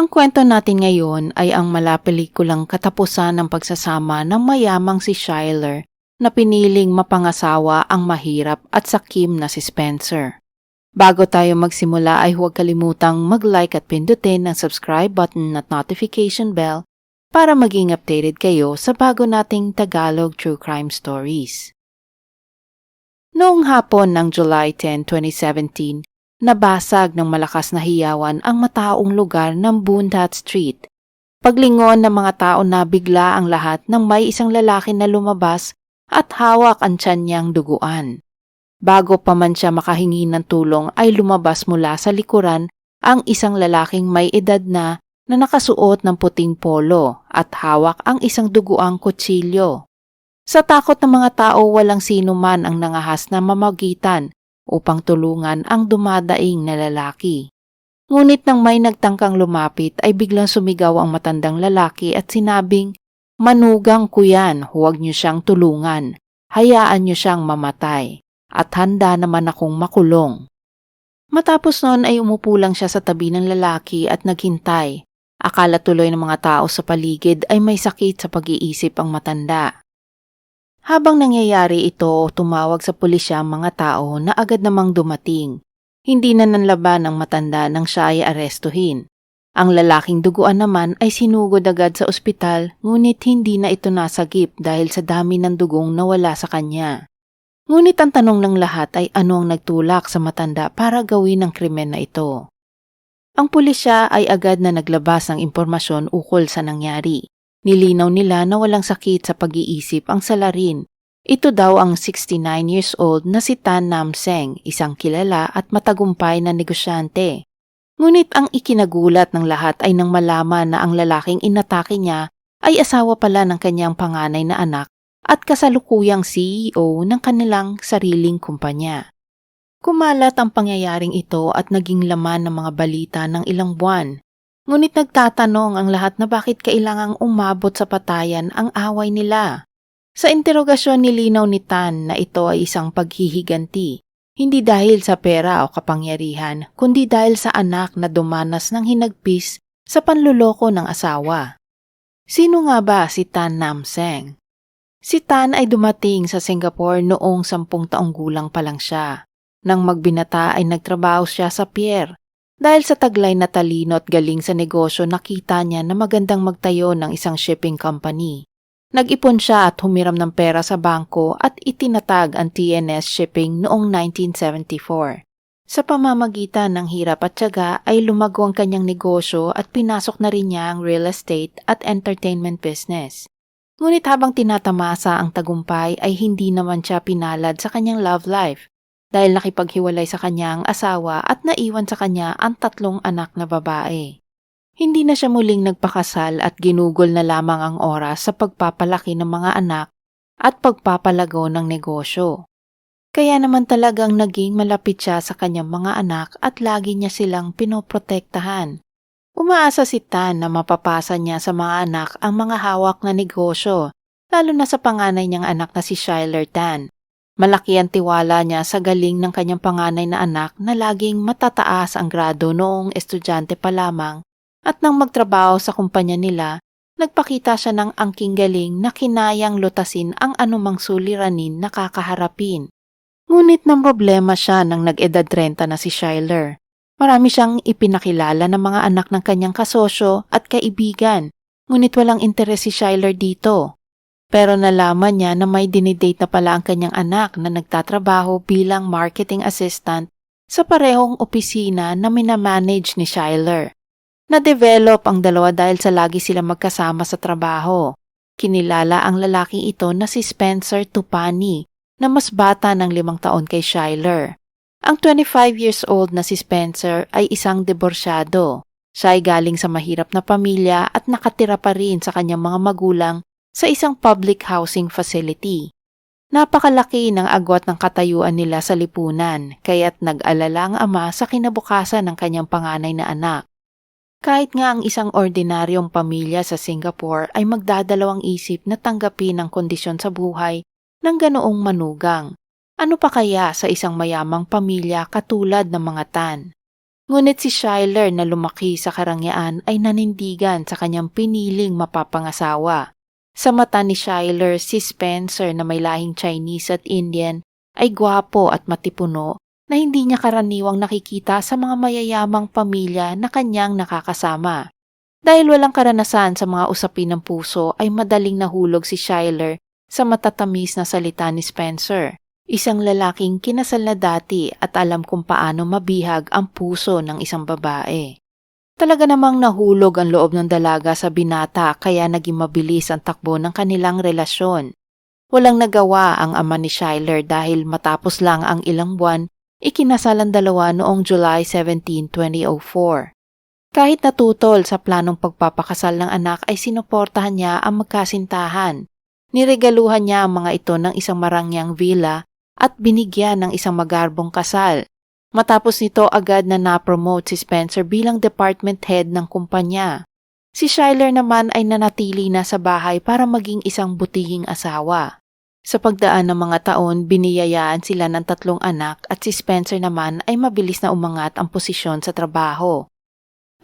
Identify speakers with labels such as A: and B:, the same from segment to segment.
A: Ang kwento natin ngayon ay ang malapelikulang katapusan ng pagsasama ng mayamang si Schuyler na piniling mapangasawa ang mahirap at sakim na si Spencer. Bago tayo magsimula ay huwag kalimutang mag-like at pindutin ang subscribe button at notification bell para maging updated kayo sa bago nating Tagalog True Crime Stories. Noong hapon ng July 10, 2017, nabasag ng malakas na hiyawan ang mataong lugar ng Bundat Street. Paglingon ng mga tao na bigla ang lahat nang may isang lalaki na lumabas at hawak ang tiyan niyang duguan. Bago pa man siya makahingi ng tulong ay lumabas mula sa likuran ang isang lalaking may edad na nakasuot ng puting polo at hawak ang isang duguang kutsilyo. Sa takot ng mga tao, walang sino man ang nangahas na mamagitan upang tulungan ang dumadaing na lalaki. Ngunit nang may nagtangkang lumapit ay biglang sumigaw ang matandang lalaki at sinabing, "Manugang ko yan, huwag niyo siyang tulungan. Hayaan niyo siyang mamatay. At handa naman akong makulong." Matapos noon ay umupo lang siya sa tabi ng lalaki at naghintay. Akala tuloy ng mga tao sa paligid ay may sakit sa pag-iisip ang matanda. Habang nangyayari ito, tumawag sa pulisya ang mga tao na agad namang dumating. Hindi na nanlaban ang matanda nang siya ay arestuhin. Ang lalaking duguan naman ay sinugod agad sa ospital, ngunit hindi na ito nasagip dahil sa dami ng dugong nawala sa kanya. Ngunit ang tanong ng lahat ay ano ang nagtulak sa matanda para gawin ang krimen na ito. Ang pulisya ay agad na naglabas ng impormasyon ukol sa nangyari. Nilinaw nila na walang sakit sa pag-iisip ang salarin. Ito daw ang 69 years old na si Tan Nam Seng, isang kilala at matagumpay na negosyante. Ngunit ang ikinagulat ng lahat ay nang malaman na ang lalaking inatake niya ay asawa pala ng kanyang panganay na anak at kasalukuyang CEO ng kanilang sariling kumpanya. Kumalat ang pangyayaring ito at naging laman ng mga balita ng ilang buwan. Ngunit nagtatanong ang lahat na bakit kailangang umabot sa patayan ang away nila. Sa interogasyon nilinaw ni Tan na ito ay isang paghihiganti, hindi dahil sa pera o kapangyarihan, kundi dahil sa anak na dumanas ng hinagpis sa panluloko ng asawa. Sino nga ba si Tan Nam Seng? Si Tan ay dumating sa Singapore noong 10 taong gulang pa lang siya. Nang magbinata ay nagtrabaho siya sa pier. Dahil sa taglay na talino at galing sa negosyo, nakita niya na magandang magtayo ng isang shipping company. Nag-ipon siya at humiram ng pera sa bangko at itinatag ang TNS Shipping noong 1974. Sa pamamagitan ng hirap at tiyaga ay lumago ang kanyang negosyo at pinasok na rin niya ang real estate at entertainment business. Ngunit habang tinatamasa ang tagumpay ay hindi naman siya pinalad sa kanyang love life. Dahil nakipaghiwalay sa kanyang asawa at naiwan sa kanya ang 3 anak na babae. Hindi na siya muling nagpakasal at ginugol na lamang ang oras sa pagpapalaki ng mga anak at pagpapalago ng negosyo. Kaya naman talagang naging malapit siya sa kanyang mga anak at lagi niya silang pinoprotektahan. Umaasa si Tan na mapapasa niya sa mga anak ang mga hawak na negosyo, lalo na sa panganay niyang anak na si Schuyler Tan. Malaki ang tiwala niya sa galing ng kanyang panganay na anak na laging matataas ang grado noong estudyante pa lamang at nang magtrabaho sa kumpanya nila, nagpakita siya ng angking galing na kinayang lutasin ang anumang suliranin na kakaharapin. Ngunit ng problema siya nang nag-edad 30 na si Schuyler. Marami siyang ipinakilala ng mga anak ng kanyang kasosyo at kaibigan, ngunit walang interes si Schuyler dito. Pero nalaman niya na may dinidate na pala ang kanyang anak na nagtatrabaho bilang marketing assistant sa parehong opisina na minamanage ni Schuyler. Na-develop ang dalawa dahil sa lagi sila magkasama sa trabaho. Kinilala ang lalaking ito na si Spencer Tupani na mas bata ng 5 taon kay Schuyler. Ang 25 years old na si Spencer ay isang diborsyado. Siya ay galing sa mahirap na pamilya at nakatira pa rin sa kanyang mga magulang sa isang public housing facility. Napakalaki ng agwat ng katayuan nila sa lipunan, kaya't nag-alala ang ama sa kinabukasan ng kanyang panganay na anak. Kahit nga ang isang ordinaryong pamilya sa Singapore ay magdadalawang isip na tanggapin ang kondisyon sa buhay ng ganoong manugang. Ano pa kaya sa isang mayamang pamilya katulad ng mga Tan? Ngunit si Schuyler na lumaki sa karangyaan ay nanindigan sa kanyang piniling mapapangasawa. Sa mata ni Schuyler, si Spencer na may lahing Chinese at Indian ay gwapo at matipuno na hindi niya karaniwang nakikita sa mga mayayamang pamilya na kanyang nakakasama. Dahil walang karanasan sa mga usapin ng puso ay madaling nahulog si Schuyler sa matatamis na salita ni Spencer. Isang lalaking kinasal na dati at alam kung paano mabihag ang puso ng isang babae. Talaga namang nahulog ang loob ng dalaga sa binata kaya naging mabilis ang takbo ng kanilang relasyon. Walang nagawa ang ama ni Schuyler dahil matapos lang ang ilang buwan, ikinasal ang dalawa noong July 17, 2004. Kahit natutol sa planong pagpapakasal ng anak ay sinuportahan niya ang magkasintahan. Niregaluhan niya ang mga ito ng isang marangyang villa at binigyan ng isang magarbong kasal. Matapos nito agad na na-promote si Spencer bilang department head ng kumpanya. Si Schuyler naman ay nanatili na sa bahay para maging isang butihing asawa. Sa pagdaan ng mga taon, biniyayaan sila ng 3 anak at si Spencer naman ay mabilis na umangat ang posisyon sa trabaho.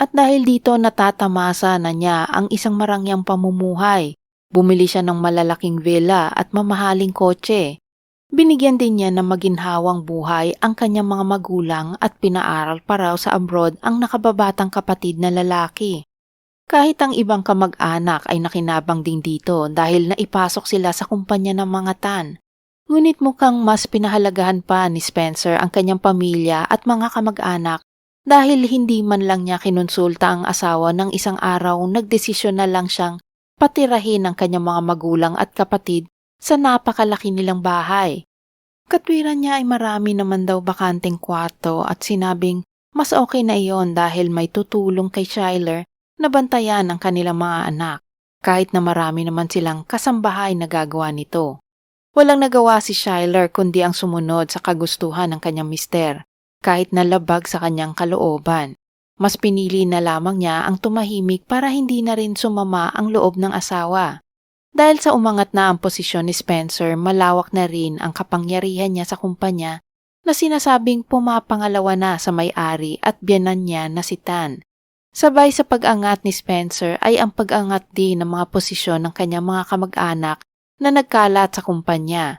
A: At dahil dito natatamasa na niya ang isang marangyang pamumuhay. Bumili siya ng malalaking villa at mamahaling kotse. Binigyan din niya ng maginhawang buhay ang kanyang mga magulang at pinaaral pa raw sa abroad ang nakababatang kapatid na lalaki. Kahit ang ibang kamag-anak ay nakinabang din dito dahil naipasok sila sa kumpanya ng mga tan. Ngunit mukhang mas pinahalagahan pa ni Spencer ang kanyang pamilya at mga kamag-anak dahil hindi man lang niya kinonsulta ang asawa ng isang araw nagdesisyon na lang siyang patirahin ang kanyang mga magulang at kapatid sa napakalaki nilang bahay. Katwiran niya ay marami naman daw bakanteng kwarto at sinabing mas okay na iyon dahil may tutulong kay Schuyler na bantayan ang kanilang mga anak, kahit na marami naman silang kasambahay na gagawa nito. Walang nagawa si Schuyler kundi ang sumunod sa kagustuhan ng kanyang mister, kahit na labag sa kanyang kalooban. Mas pinili na lamang niya ang tumahimik para hindi na rin sumama ang loob ng asawa. Dahil sa umangat na ang posisyon ni Spencer, malawak na rin ang kapangyarihan niya sa kumpanya na sinasabing pumapangalawa na sa may-ari at biyanan niya na si Tan. Sabay sa pag-angat ni Spencer ay ang pag-angat din ng mga posisyon ng kanyang mga kamag-anak na nagkalat sa kumpanya.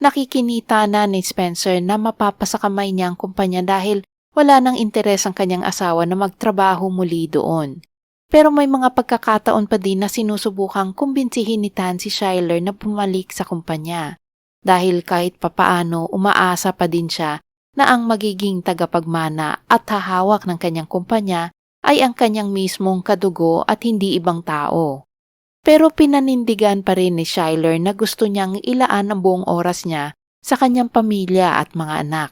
A: Nakikinita na ni Spencer na mapapasakamay niya ang kumpanya dahil wala nang interes ang kanyang asawa na magtrabaho muli doon. Pero may mga pagkakataon pa din na sinusubukang kumbinsihin ni Tan si Schuyler na bumalik sa kumpanya. Dahil kahit papaano umaasa pa din siya na ang magiging tagapagmana at hahawak ng kanyang kumpanya ay ang kanyang mismong kadugo at hindi ibang tao. Pero pinanindigan pa rin ni Schuyler na gusto niyang ilaan ang buong oras niya sa kanyang pamilya at mga anak.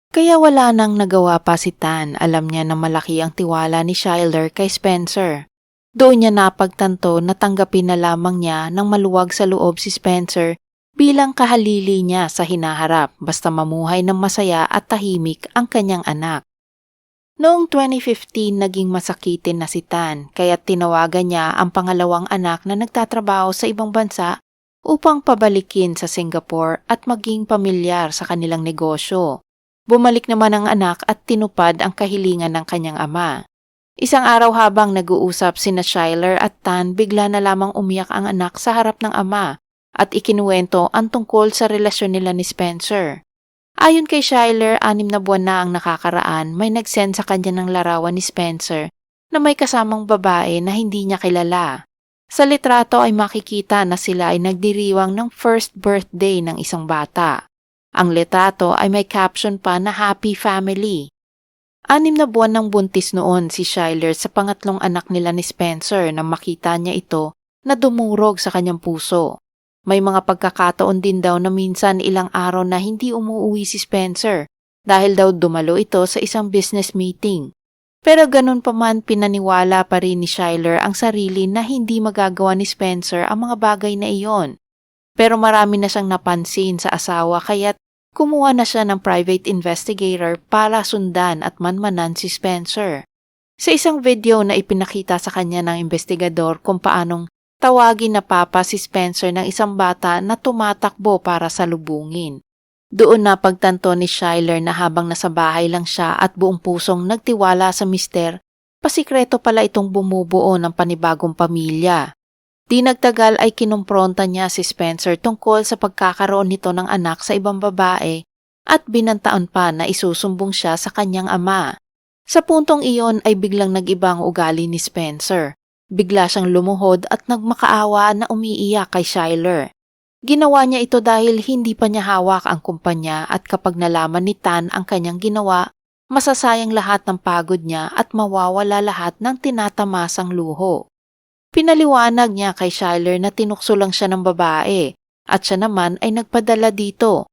A: Kaya wala nang nagawa pa si Tan, alam niya na malaki ang tiwala ni Schuyler kay Spencer. Doon niya napagtanto na tanggapin na lamang niya ng maluwag sa loob si Spencer bilang kahalili niya sa hinaharap basta mamuhay ng masaya at tahimik ang kanyang anak. Noong 2015 naging masakitin na si Tan kaya tinawagan niya ang pangalawang anak na nagtatrabaho sa ibang bansa upang pabalikin sa Singapore at maging pamilyar sa kanilang negosyo. Bumalik naman ang anak at tinupad ang kahilingan ng kanyang ama. Isang araw habang nag-uusap sina Schuyler at Tan, bigla na lamang umiyak ang anak sa harap ng ama at ikinuwento ang tungkol sa relasyon nila ni Spencer. Ayon kay Schuyler, 6 na buwan na ang nakakaraan, may nag-send sa kanya ng larawan ni Spencer na may kasamang babae na hindi niya kilala. Sa litrato ay makikita na sila ay nagdiriwang ng first birthday ng isang bata. Ang litrato ay may caption pa na Happy Family. 6 na buwan ng buntis noon si Schuyler sa pangatlong anak nila ni Spencer nang makita niya ito na dumurog sa kanyang puso. May mga pagkakataon din daw na minsan ilang araw na hindi umuwi si Spencer dahil daw dumalo ito sa isang business meeting. Pero ganun pa man pinaniwala pa rin ni Schuyler ang sarili na hindi magagawa ni Spencer ang mga bagay na iyon. Pero marami na siyang napansin sa asawa kaya't kumuha na siya ng private investigator para sundan at manmanan si Spencer. Sa isang video na ipinakita sa kanya ng investigador kung paanong tawagin na papa si Spencer ng isang bata na tumatakbo para salubungin. Doon na pagtanto ni Schuyler na habang nasa bahay lang siya at buong pusong nagtiwala sa mister, pasikreto pala itong bumubuo ng panibagong pamilya. Di nagtagal ay kinumpronta niya si Spencer tungkol sa pagkakaroon nito ng anak sa ibang babae at binantaan pa na isusumbong siya sa kanyang ama. Sa puntong iyon ay biglang nag-iba ang ugali ni Spencer. Bigla siyang lumuhod at nagmakaawa na umiiyak kay Schuyler. Ginawa niya ito dahil hindi pa niya hawak ang kumpanya at kapag nalaman ni Tan ang kanyang ginawa, masasayang lahat ng pagod niya at mawawala lahat ng tinatamasang luho. Pinaliwanag niya kay Schuyler na tinukso lang siya ng babae at siya naman ay nagpadala dito.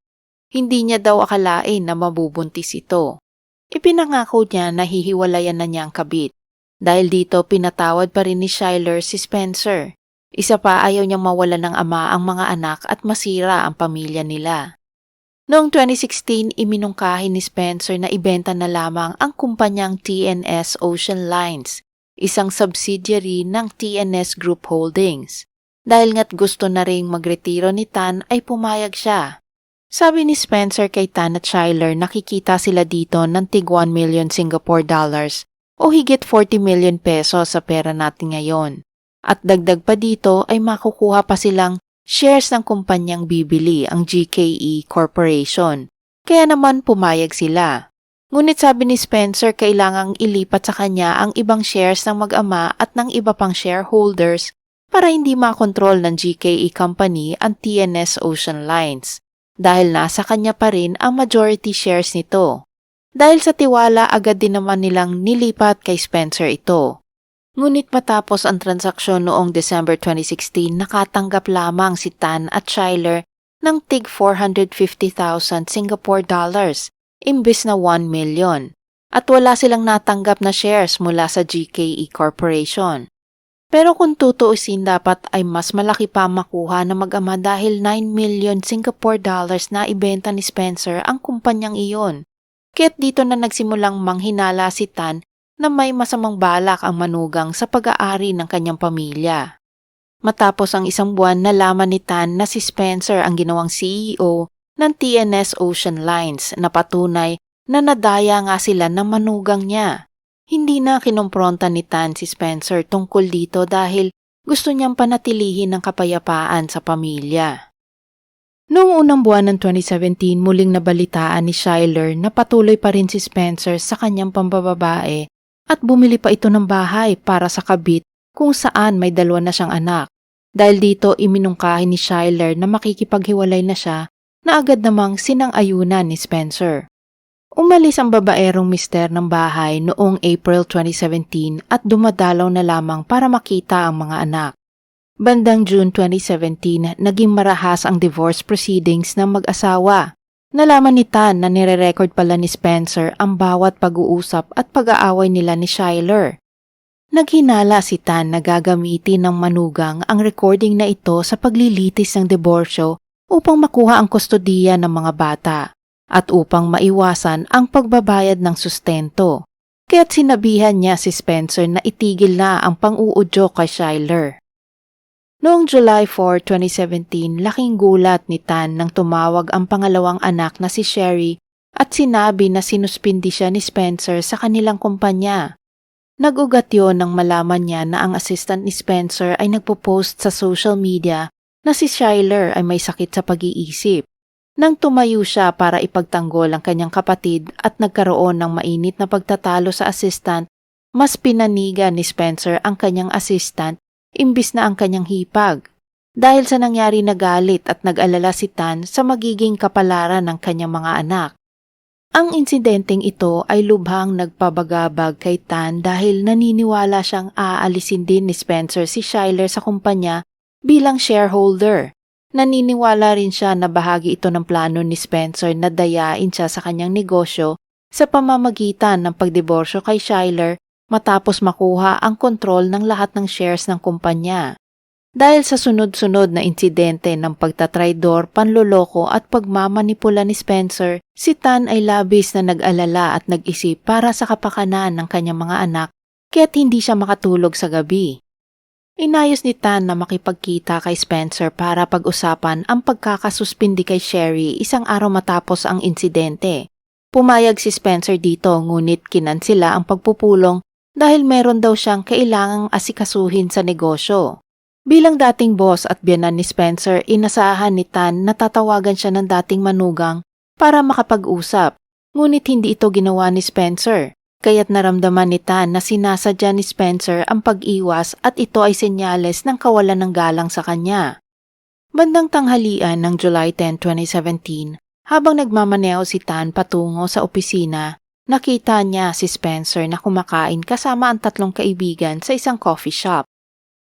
A: Hindi niya daw akalain na mabubuntis ito. Ipinangako niya na hihiwalayan na niya ang kabit. Dahil dito pinatawad pa rin ni Schuyler si Spencer. Isa pa ayaw niyang mawala ng ama ang mga anak at masira ang pamilya nila. Noong 2016, iminungkahi ni Spencer na ibenta na lamang ang kumpanyang TNS Ocean Lines, isang subsidiary ng TNS Group Holdings. Dahil nga't gusto na ring magretiro ni Tan ay pumayag siya. Sabi ni Spencer kay Tan at Schuyler nakikita sila dito ng tig 1 million Singapore dollars o higit 40 million pesos sa pera natin ngayon. At dagdag pa dito ay makukuha pa silang shares ng kumpanyang bibili ang GKE Corporation. Kaya naman pumayag sila. Ngunit sabi ni Spencer kailangang ilipat sa kanya ang ibang shares ng mag-ama at ng iba pang shareholders para hindi makontrol ng GKE Company ang TNS Ocean Lines. Dahil nasa kanya pa rin ang majority shares nito. Dahil sa tiwala, agad din naman nilang nilipat kay Spencer ito. Ngunit matapos ang transaksyon noong December 2016, nakatanggap lamang si Tan at Schuyler ng tig 450,000 Singapore dollars, imbis na 1 million. At wala silang natanggap na shares mula sa GKE Corporation. Pero kung tutuusin dapat ay mas malaki pa makuha na mag-ama dahil 9 million Singapore dollars na ibenta ni Spencer ang kumpanyang iyon. Kaya't dito na nagsimulang manghinala si Tan na may masamang balak ang manugang sa pag-aari ng kanyang pamilya. Matapos ang isang buwan, nalaman ni Tan na si Spencer ang ginawang CEO ng TNS Ocean Lines na patunay na nadaya nga sila ng manugang niya. Hindi na kinumpronta ni Tan si Spencer tungkol dito dahil gusto niyang panatilihin ang kapayapaan sa pamilya. Noong unang buwan ng 2017, muling nabalitaan ni Schuyler na patuloy pa rin si Spencer sa kanyang pambababae at bumili pa ito ng bahay para sa kabit kung saan may 2 na siyang anak. Dahil dito iminungkahi ni Schuyler na makikipaghiwalay na siya na agad namang sinang-ayunan ni Spencer. Umalis ang babaerong mister ng bahay noong April 2017 at dumadalaw na lamang para makita ang mga anak. Bandang June 2017, naging marahas ang divorce proceedings ng mag-asawa. Nalaman ni Tan na nire-record pala ni Spencer ang bawat pag-uusap at pag-aaway nila ni Schuyler. Naghinala si Tan na gagamitin ng manugang ang recording na ito sa paglilitis ng diborsyo upang makuha ang kustodiya ng mga bata at upang maiwasan ang pagbabayad ng sustento. Kaya't sinabihan niya si Spencer na itigil na ang pang-uudyo kay Schuyler. Noong July 4, 2017, laking gulat ni Tan nang tumawag ang pangalawang anak na si Sherry at sinabi na sinuspindi siya ni Spencer sa kanilang kumpanya. Nag-ugat yon nang malaman niya na ang assistant ni Spencer ay nagpo-post sa social media na si Schuyler ay may sakit sa pag-iisip. Nang tumayo siya para ipagtanggol ang kanyang kapatid at nagkaroon ng mainit na pagtatalo sa assistant, mas pinanigan ni Spencer ang kanyang assistant imbis na ang kanyang hipag. Dahil sa nangyari na galit at nag-alala si Tan sa magiging kapalaran ng kanyang mga anak. Ang insidenteng ito ay lubhang nagpabagabag kay Tan dahil naniniwala siyang aalisin din ni Spencer si Schuyler sa kumpanya bilang shareholder. Naniniwala rin siya na bahagi ito ng plano ni Spencer na dayain siya sa kanyang negosyo sa pamamagitan ng pagdiborsyo kay Schuyler matapos makuha ang kontrol ng lahat ng shares ng kumpanya. Dahil sa sunod-sunod na insidente ng pagtatraidor, panloloko at pagmamanipula ni Spencer, si Tan ay labis na nag-alala at nag-isip para sa kapakanan ng kanyang mga anak kaya't hindi siya makatulog sa gabi. Inayos ni Tan na makipagkita kay Spencer para pag-usapan ang pagkakasuspindi kay Sherry isang araw matapos ang insidente. Pumayag si Spencer dito ngunit kinansela ang pagpupulong dahil meron daw siyang kailangang asikasuhin sa negosyo. Bilang dating boss at biyanan ni Spencer, inasahan ni Tan na tatawagan siya ng dating manugang para makapag-usap. Ngunit hindi ito ginawa ni Spencer. Kaya't naramdaman ni Tan na sinasadya ni Spencer ang pag-iwas at ito ay senyales ng kawalan ng galang sa kanya. Bandang tanghalian ng July 10, 2017, habang nagmamaneho si Tan patungo sa opisina, nakita niya si Spencer na kumakain kasama ang tatlong kaibigan sa isang coffee shop.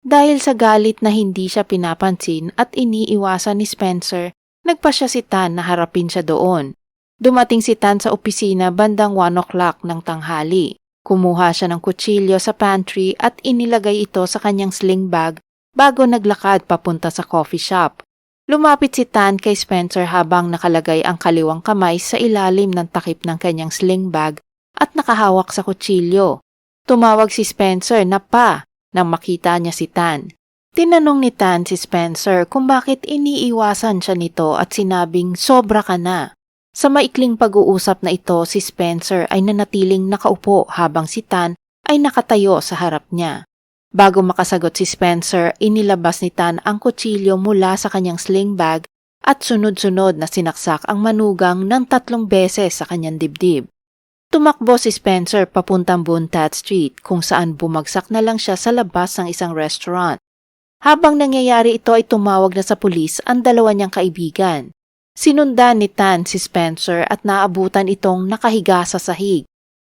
A: Dahil sa galit na hindi siya pinapansin at iniiwasan ni Spencer, nagpa siya si Tan na harapin siya doon. Dumating si Tan sa opisina bandang 1 o'clock ng tanghali. Kumuha siya ng kutsilyo sa pantry at inilagay ito sa kanyang sling bag bago naglakad papunta sa coffee shop. Lumapit si Tan kay Spencer habang nakalagay ang kaliwang kamay sa ilalim ng takip ng kanyang sling bag at nakahawak sa kutsilyo. Tumawag si Spencer na pa nang makita niya si Tan. Tinanong ni Tan si Spencer kung bakit iniiwasan siya nito at sinabing sobra ka na. Sa maikling pag-uusap na ito, si Spencer ay nanatiling nakaupo habang si Tan ay nakatayo sa harap niya. Bago makasagot si Spencer, inilabas ni Tan ang kutsilyo mula sa kanyang sling bag at sunod-sunod na sinaksak ang manugang ng 3 beses sa kanyang dibdib. Tumakbo si Spencer papuntang Buntat Street kung saan bumagsak na lang siya sa labas ng isang restaurant. Habang nangyayari ito ay tumawag na sa pulis ang dalawa niyang kaibigan. Sinundan ni Tan si Spencer at naabutan itong nakahiga sa sahig.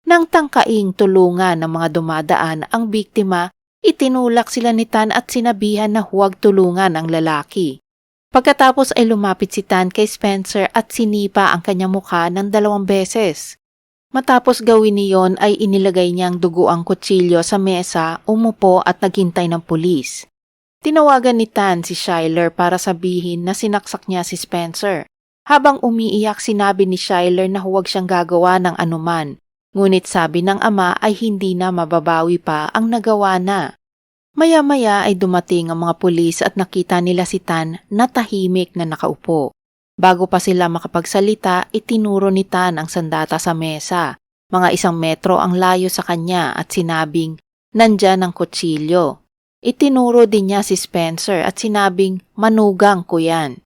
A: Nang tangkaing tulungan ng mga dumadaan ang biktima, itinulak sila ni Tan at sinabihan na huwag tulungan ang lalaki. Pagkatapos ay lumapit si Tan kay Spencer at sinipa ang kanyang mukha ng 2 beses. Matapos gawin niyon ay inilagay niyang dugo ang kutsilyo sa mesa, umupo at naghintay ng pulis. Tinawagan ni Tan si Schuyler para sabihin na sinaksak niya si Spencer. Habang umiiyak, sinabi ni Schuyler na huwag siyang gagawa ng anuman. Ngunit sabi ng ama ay hindi na mababawi pa ang nagawa na. Maya-maya ay dumating ang mga pulis at nakita nila si Tan na tahimik na nakaupo. Bago pa sila makapagsalita, itinuro ni Tan ang sandata sa mesa. Mga 1 metro ang layo sa kanya at sinabing, "Nandyan ang kutsilyo." Itinuro din niya si Spencer at sinabing, "Manugang ko yan."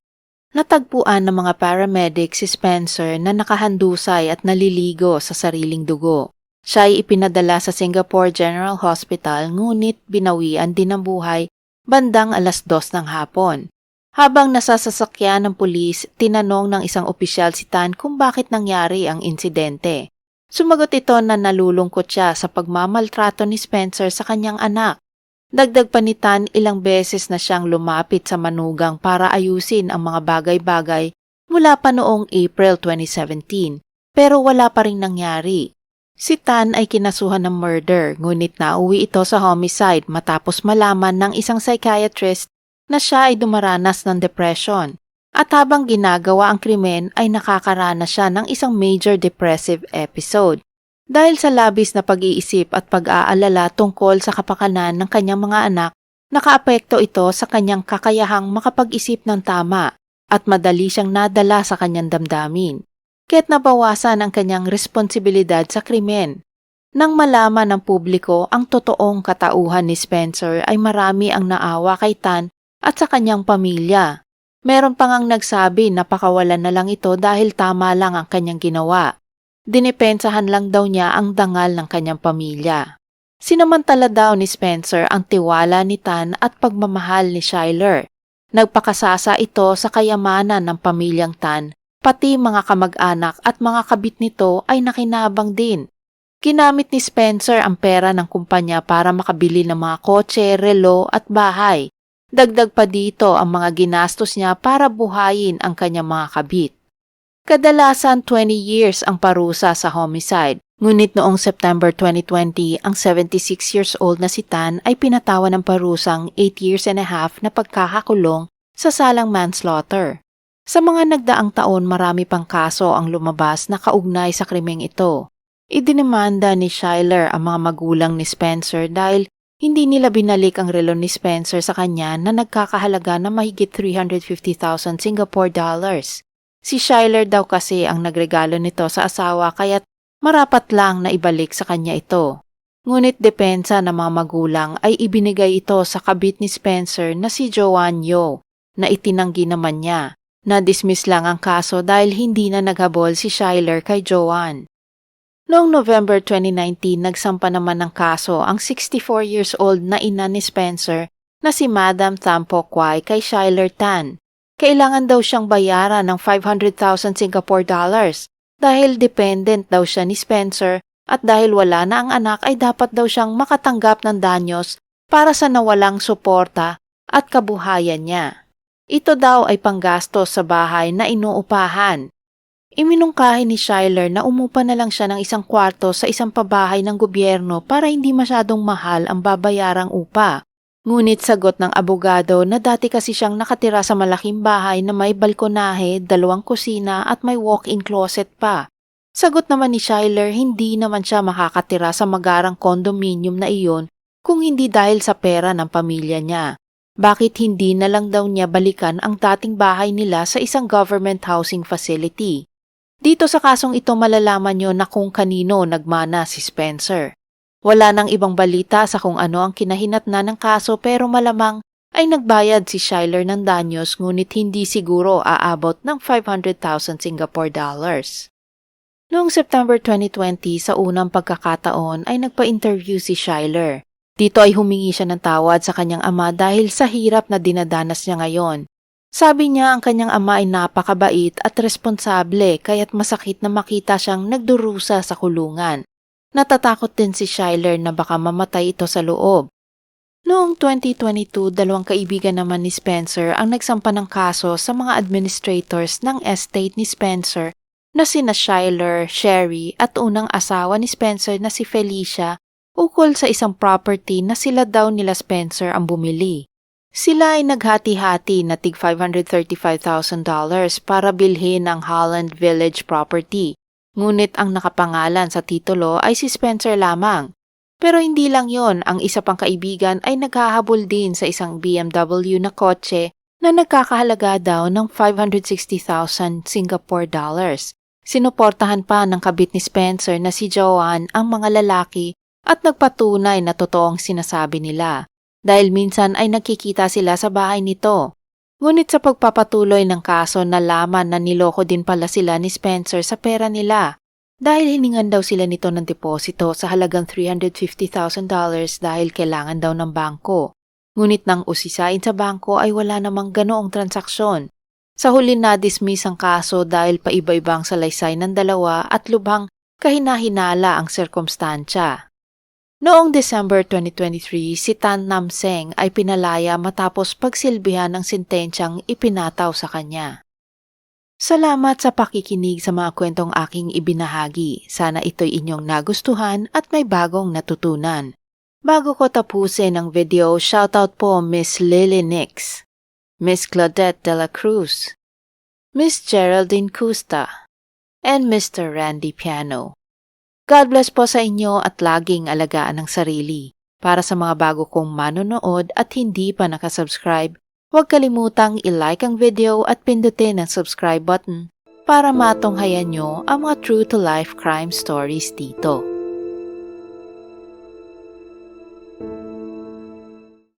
A: Natagpuan ng mga paramedic si Spencer na nakahandusay at naliligo sa sariling dugo. Siya ay ipinadala sa Singapore General Hospital ngunit binawian din ng buhay bandang 2:00 ng hapon. Habang nasa sasakyan ng pulis, tinanong ng isang opisyal si Tan kung bakit nangyari ang insidente. Sumagot ito na nalulungkot siya sa pagmamaltrato ni Spencer sa kanyang anak. Dagdag pa ni Tan, ilang beses na siyang lumapit sa manugang para ayusin ang mga bagay-bagay mula pa noong April 2017, pero wala pa ring nangyari. Si Tan ay kinasuhan ng murder, ngunit nauwi ito sa homicide matapos malaman ng isang psychiatrist na siya ay dumaranas ng depression. At habang ginagawa ang krimen ay nakakaranas siya ng isang major depressive episode. Dahil sa labis na pag-iisip at pag-aalala tungkol sa kapakanan ng kanyang mga anak, nakaapekto ito sa kanyang kakayahang makapag-isip ng tama at madali siyang nadala sa kanyang damdamin. Kaya't nabawasan ang kanyang responsibilidad sa krimen. Nang malaman ng publiko ang totoong katauhan ni Spencer ay marami ang naawa kay Tan at sa kanyang pamilya. Meron pang ang nagsabi na pakawalan na lang ito dahil tama lang ang kanyang ginawa. Dinipensahan lang daw niya ang dangal ng kanyang pamilya. Sinamantala daw ni Spencer ang tiwala ni Tan at pagmamahal ni Schuyler. Nagpakasasa ito sa kayamanan ng pamilyang Tan, pati mga kamag-anak at mga kabit nito ay nakinabang din. Ginamit ni Spencer ang pera ng kumpanya para makabili ng mga kotse, relo at bahay. Dagdag pa dito ang mga ginastos niya para buhayin ang kanyang mga kabit. Kadalasan 20 years ang parusa sa homicide, ngunit noong September 2020, ang 76 years old na si Tan ay pinatawan ng parusang 8 years and a half na pagkakakulong sa salang manslaughter. Sa mga nagdaang taon, marami pang kaso ang lumabas na kaugnay sa krimeng ito. Idinimanda ni Schuyler ang mga magulang ni Spencer dahil Hindi nila binalik ang relo ni Spencer sa kanya na nagkakahalaga na mahigit 350,000 Singapore dollars. Si Schuyler daw kasi ang nagregalo nito sa asawa kaya't marapat lang na ibalik sa kanya ito. Ngunit depensa ng mga magulang ay ibinigay ito sa kabit ni Spencer na si Joanne Yeo na itinanggi naman niya. Na-dismiss lang ang kaso dahil hindi na naghabol si Schuyler kay Joanne. Noong November 2019, nagsampa naman ng kaso ang 64 years old na ina ni Spencer na si Madam Tham Po Kwai kay Schuyler Tan. Kailangan daw siyang bayaran ng 500,000 Singapore dollars dahil dependent daw siya ni Spencer at dahil wala na ang anak ay dapat daw siyang makatanggap ng danyos para sa nawalang suporta at kabuhayan niya. Ito daw ay panggastos sa bahay na inuupahan. Iminungkahi ni Schuyler na umupa na lang siya ng isang kwarto sa isang pabahay ng gobyerno para hindi masyadong mahal ang babayarang upa. Ngunit sagot ng abogado na dati kasi siyang nakatira sa malaking bahay na may balkonahe, 2 kusina at may walk-in closet pa. Sagot naman ni Schuyler hindi naman siya makakatira sa magarang condominium na iyon kung hindi dahil sa pera ng pamilya niya. Bakit hindi na lang daw niya balikan ang dating bahay nila sa isang government housing facility? Dito sa kasong ito malalaman nyo na kung kanino nagmana si Spencer. Wala nang ibang balita sa kung ano ang kinahinatnan ng kaso pero malamang ay nagbayad si Schuyler ng danyos ngunit hindi siguro aabot ng 500,000 Singapore dollars. Noong September 2020 sa unang pagkakataon ay nagpa-interview si Schuyler. Dito ay humingi siya ng tawad sa kanyang ama dahil sa hirap na dinadanas niya ngayon. Sabi niya ang kanyang ama ay napakabait at responsable kaya't masakit na makita siyang nagdurusa sa kulungan. Natatakot din si Schuyler na baka mamatay ito sa loob. Noong 2022, 2 kaibigan naman ni Spencer ang nagsampa ng kaso sa mga administrators ng estate ni Spencer na sina Schuyler, Sherry at unang asawa ni Spencer na si Felicia ukol sa isang property na sila daw nila Spencer ang bumili. Sila ay naghati-hati na tig $535,000 para bilhin ang Holland Village property. Ngunit ang nakapangalan sa titulo ay si Spencer lamang. Pero hindi lang yon, ang isa pang kaibigan ay naghahabol din sa isang BMW na kotse na nagkakahalaga daw ng 560,000 Singapore dollars. Sinuportahan pa ng kabit ni Spencer na si Joanne ang mga lalaki at nagpatunay na totoong sinasabi nila. Dahil minsan ay nakikita sila sa bahay nito. Ngunit sa pagpapatuloy ng kaso nalaman na niloko din pala sila ni Spencer sa pera nila. Dahil hiningan daw sila nito ng deposito sa halagang $350,000 dahil kailangan daw ng bangko. Ngunit nang usisain sa bangko ay wala namang ganoong transaksyon. Sa huli na-dismiss ang kaso dahil paiba-ibang salaysay ng dalawa at lubhang kahina-hinala ang sirkumstansya. Noong December 2023, si Tan Nam Seng ay pinalaya matapos pagsilbihan ng sentensyang ipinataw sa kanya. Salamat sa pakikinig sa mga kwentong aking ibinahagi. Sana ito'y inyong nagustuhan at may bagong natutunan. Bago ko tapusin ang video, shoutout po Miss Lily Nix, Miss Claudette de la Cruz, Miss Geraldine Custa, and Mr. Randy Piano. God bless po sa inyo at laging alagaan ang sarili. Para sa mga bago kong manonood at hindi pa nakasubscribe, huwag kalimutang i-like ang video at pindutin ang subscribe button para matunghayan nyo ang mga true-to-life crime stories dito.